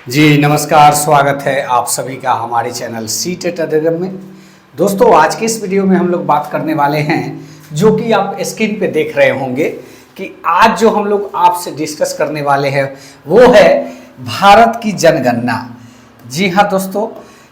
जी नमस्कार, स्वागत है आप सभी का हमारे चैनल सीटेट अधिगम में। दोस्तों, आज की इस वीडियो में हम लोग बात करने वाले हैं, जो कि आप स्क्रीन पे देख रहे होंगे कि आज जो हम लोग आपसे डिस्कस करने वाले हैं वो है भारत की जनगणना। जी हाँ दोस्तों,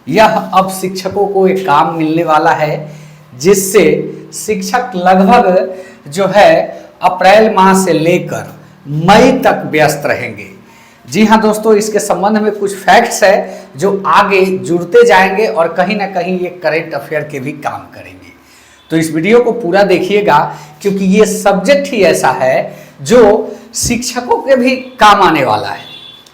यह अब शिक्षकों को एक काम मिलने वाला है जिससे शिक्षक लगभग जो है अप्रैल माह से लेकर मई तक व्यस्त रहेंगे। जी हाँ दोस्तों, इसके संबंध में कुछ फैक्ट्स है जो आगे जुड़ते जाएंगे और कहीं ना कहीं ये करंट अफेयर के भी काम करेंगे। तो इस वीडियो को पूरा देखिएगा, क्योंकि ये सब्जेक्ट ही ऐसा है जो शिक्षकों के भी काम आने वाला है।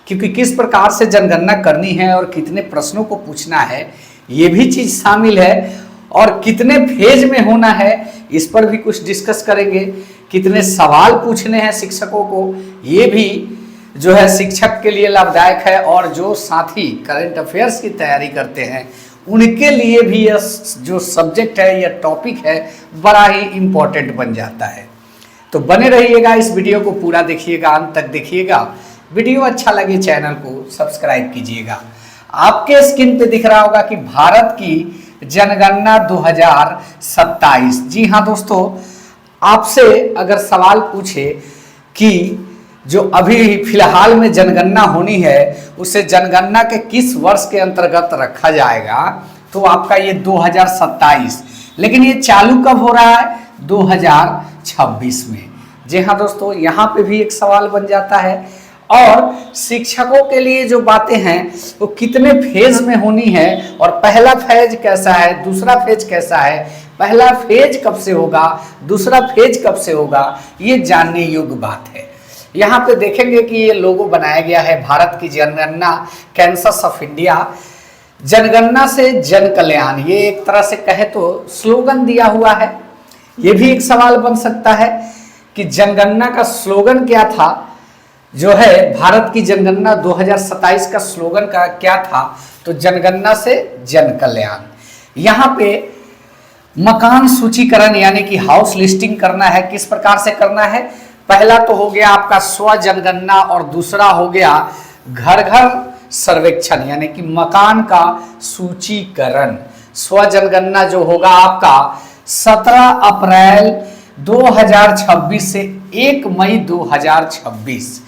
क्योंकि किस प्रकार से जनगणना करनी है और कितने प्रश्नों को पूछना है, ये भी चीज़ शामिल है। और कितने फेज में होना है, इस पर भी कुछ डिस्कस करेंगे। कितने सवाल पूछने हैं शिक्षकों को, ये भी जो है शिक्षक के लिए लाभदायक है। और जो साथी करंट अफेयर्स की तैयारी करते हैं उनके लिए भी यह जो सब्जेक्ट है, यह टॉपिक है, बड़ा ही इम्पोर्टेंट बन जाता है। तो बने रहिएगा, इस वीडियो को पूरा देखिएगा, अंत तक देखिएगा। वीडियो अच्छा लगे चैनल को सब्सक्राइब कीजिएगा। आपके स्क्रीन पे दिख रहा होगा कि भारत की जनगणना 2027। जी हाँ दोस्तों, आपसे अगर सवाल पूछे कि जो अभी फिलहाल में जनगणना होनी है उसे जनगणना के किस वर्ष के अंतर्गत रखा जाएगा, तो आपका ये 2027। लेकिन ये चालू कब हो रहा है? 2026 में। जी हाँ दोस्तों, यहाँ पे भी एक सवाल बन जाता है। और शिक्षकों के लिए जो बातें हैं वो कितने फेज में होनी है, और पहला फेज कैसा है, दूसरा फेज कैसा है, पहला फेज कब से होगा, दूसरा फेज कब से होगा, ये जानने योग्य बात है। यहाँ पे देखेंगे कि ये लोगो बनाया गया है, भारत की जनगणना, कैंसस ऑफ इंडिया, जनगणना से जन कल्याण। ये एक तरह से कहे तो स्लोगन दिया हुआ है। ये भी एक सवाल बन सकता है कि जनगणना का स्लोगन क्या था। जो है भारत की जनगणना 2027 का स्लोगन का क्या था, तो जनगणना से जन कल्याण। यहाँ पे मकान सूचीकरण यानी कि हाउस लिस्टिंग करना है। किस प्रकार से करना है? पहला तो हो गया आपका स्व जनगणना, और दूसरा हो गया घर घर सर्वेक्षण यानी कि मकान का सूचीकरण। स्व जनगणना जो होगा आपका 17 अप्रैल 2026 से 1 मई 2026।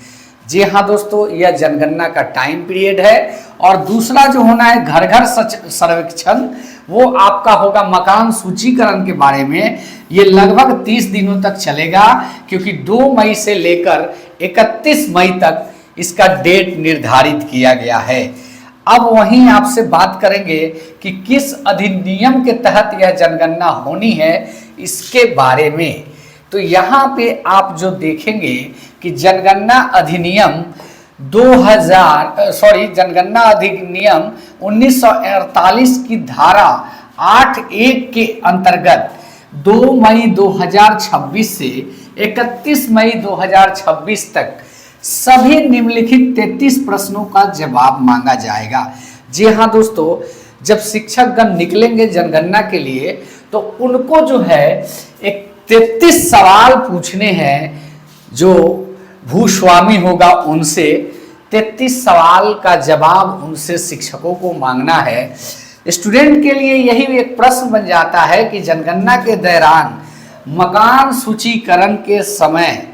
जी हाँ दोस्तों, यह जनगणना का टाइम पीरियड है। और दूसरा जो होना है घर घर सर्वेक्षण, वो आपका होगा मकान सूचीकरण के बारे में। ये लगभग 30 दिनों तक चलेगा, क्योंकि 2 मई से लेकर 31 मई तक इसका डेट निर्धारित किया गया है। अब वहीं आपसे बात करेंगे कि किस अधिनियम के तहत यह जनगणना होनी है, इसके बारे में। तो यहाँ पे आप जो देखेंगे कि जनगणना अधिनियम जनगणना अधिनियम 1948 की धारा 8(1) के अंतर्गत 2 मई 2026 से 31 मई 2026 तक सभी निम्नलिखित 33 प्रश्नों का जवाब मांगा जाएगा। जी हाँ दोस्तों, जब शिक्षकगण निकलेंगे जनगणना के लिए तो उनको जो है एक 33 सवाल पूछने हैं। जो भूस्वामी होगा उनसे 33 सवाल का जवाब उनसे शिक्षकों को मांगना है। स्टूडेंट के लिए यही एक प्रश्न बन जाता है कि जनगणना के दौरान मकान सूचीकरण के समय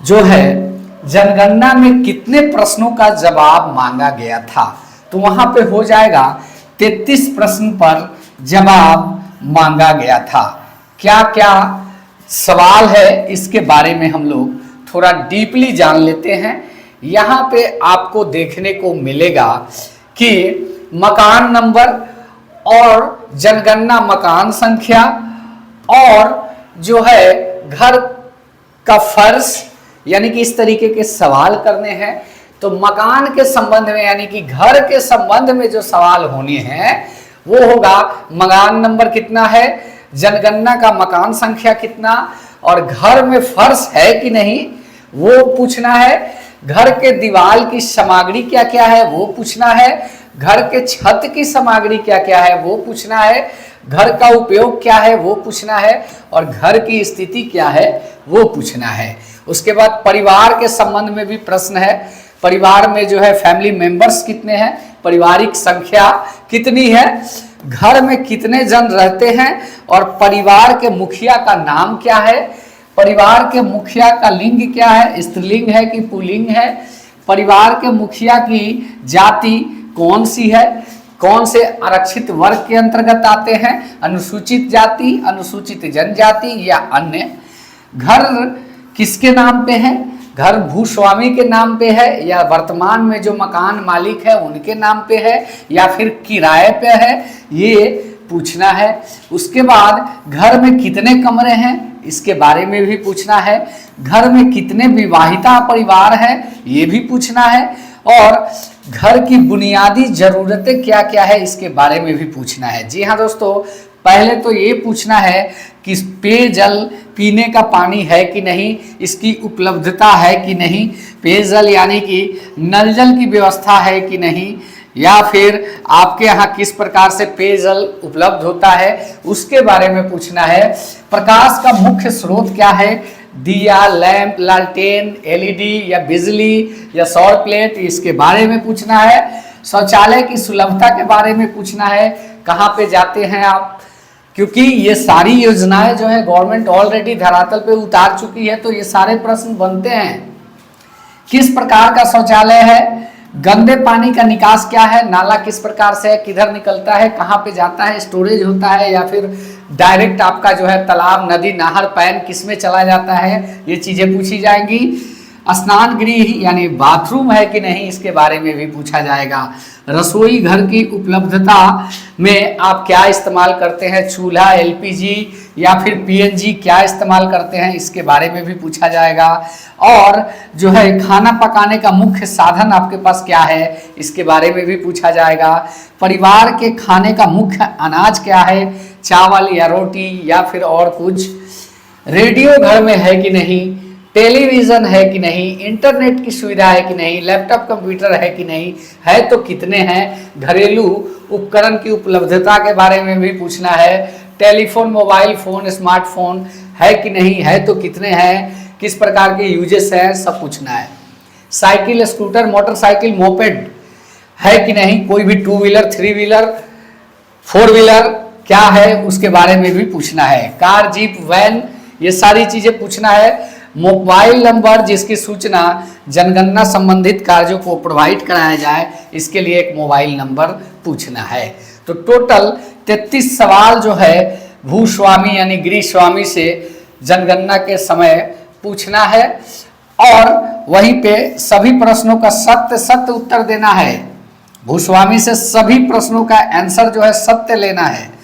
जो है जनगणना में कितने प्रश्नों का जवाब मांगा गया था। तो वहां पे हो जाएगा 33 प्रश्न पर जवाब मांगा गया था। क्या क्या सवाल है इसके बारे में हम लोग थोड़ा डीपली जान लेते हैं। यहाँ पे आपको देखने को मिलेगा कि मकान नंबर और जनगणना मकान संख्या, और जो है घर का फर्श, यानी कि इस तरीके के सवाल करने हैं। तो मकान के संबंध में यानी कि घर के संबंध में जो सवाल होने हैं वो होगा मकान नंबर कितना है, जनगणना का मकान संख्या कितना, और घर में फर्श है कि नहीं वो पूछना है। घर के दीवार की सामग्री क्या क्या है वो पूछना है। घर के छत की सामग्री क्या क्या है वो पूछना है। घर का उपयोग क्या है वो पूछना है, और घर की स्थिति क्या है वो पूछना है। उसके बाद परिवार के संबंध में भी प्रश्न है। परिवार में जो है फैमिली मेंबर्स कितने हैं, पारिवारिक संख्या कितनी है, घर में कितने जन रहते हैं और परिवार के मुखिया का नाम क्या है, परिवार के मुखिया का लिंग क्या है, स्त्रीलिंग है कि पुल्लिंग है, परिवार के मुखिया की जाति कौन सी है, कौन से आरक्षित वर्ग के अंतर्गत आते हैं, अनुसूचित जाति, अनुसूचित जनजाति या अन्य, घर किसके नाम पे है, घर भूस्वामी के नाम पे है या वर्तमान में जो मकान मालिक है उनके नाम पे है या फिर किराए पे है, ये पूछना है। उसके बाद घर में कितने कमरे हैं इसके बारे में भी पूछना है, घर में कितने विवाहिता परिवार हैं ये भी पूछना है, और घर की बुनियादी जरूरतें क्या क्या है इसके बारे में भी पूछना है। जी हाँ दोस्तों, पहले तो ये पूछना है कि पेयजल, पीने का पानी है कि नहीं, इसकी उपलब्धता है कि नहीं, पेयजल यानी कि नल जल की व्यवस्था है कि नहीं, या फिर आपके यहाँ किस प्रकार से पेयजल उपलब्ध होता है उसके बारे में पूछना है। प्रकाश का मुख्य स्रोत क्या है, दिया, लैंप, लालटेन, एलईडी या बिजली या सौर प्लेट, इसके बारे में पूछना है। शौचालय की सुलभता के बारे में पूछना है, कहाँ पे जाते हैं आप, क्योंकि ये सारी योजनाएं जो है गवर्नमेंट ऑलरेडी धरातल पे उतार चुकी है, तो ये सारे प्रश्न बनते हैं। किस प्रकार का शौचालय है, गंदे पानी का निकास क्या है, नाला किस प्रकार से है, किधर निकलता है, कहाँ पे जाता है, स्टोरेज होता है या फिर डायरेक्ट आपका जो है तालाब, नदी, नहर, पैन किस में चला जाता है, ये चीजें पूछी जाएंगी। स्नान गृह यानी बाथरूम है कि नहीं इसके बारे में भी पूछा जाएगा। रसोई घर की उपलब्धता में आप क्या इस्तेमाल करते हैं, चूल्हा, एलपीजी या फिर पीएनजी क्या इस्तेमाल करते हैं इसके बारे में भी पूछा जाएगा। और जो है खाना पकाने का मुख्य साधन आपके पास क्या है इसके बारे में भी पूछा जाएगा। परिवार के खाने का मुख्य अनाज क्या है, चावल या रोटी या फिर और कुछ। रेडियो घर में है कि नहीं, टेलीविज़न है कि नहीं, इंटरनेट की सुविधा है कि नहीं, लैपटॉप कंप्यूटर है कि नहीं, है तो कितने हैं। घरेलू उपकरण की उपलब्धता के बारे में भी पूछना है। टेलीफोन, मोबाइल फ़ोन, स्मार्टफोन है कि नहीं, है तो कितने हैं, किस प्रकार के यूजेस हैं, सब पूछना है। साइकिल, स्कूटर, मोटरसाइकिल, मोपेड है कि नहीं, कोई भी two wheeler, three wheeler, four wheeler क्या है उसके बारे में भी पूछना है। कार, जीप, वैन, ये सारी चीज़ें पूछना है। मोबाइल नंबर जिसकी सूचना जनगणना संबंधित कार्यों को प्रोवाइड कराया जाए, इसके लिए एक मोबाइल नंबर पूछना है। तो टोटल 33 सवाल जो है भूस्वामी यानी गृह स्वामी से जनगणना के समय पूछना है, और वहीं पे सभी प्रश्नों का सत्य सत्य उत्तर देना है। भूस्वामी से सभी प्रश्नों का आंसर जो है सत्य लेना है,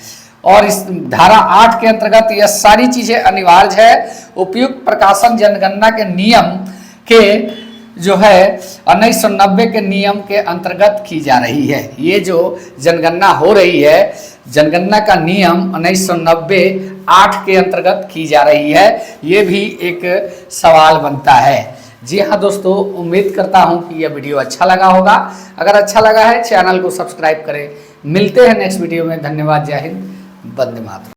और इस धारा 8 के अंतर्गत यह सारी चीजें अनिवार्य है। उपयुक्त प्रकाशन जनगणना के नियम के जो है 1990 के नियम के अंतर्गत की जा रही है। ये जो जनगणना हो रही है, जनगणना का नियम 1990 8 के अंतर्गत की जा रही है, ये भी एक सवाल बनता है। जी हाँ दोस्तों, उम्मीद करता हूँ कि यह वीडियो अच्छा लगा होगा। अगर अच्छा लगा है चैनल को सब्सक्राइब करें। मिलते हैं नेक्स्ट वीडियो में। धन्यवाद। जय हिंद, वंदे मातरम।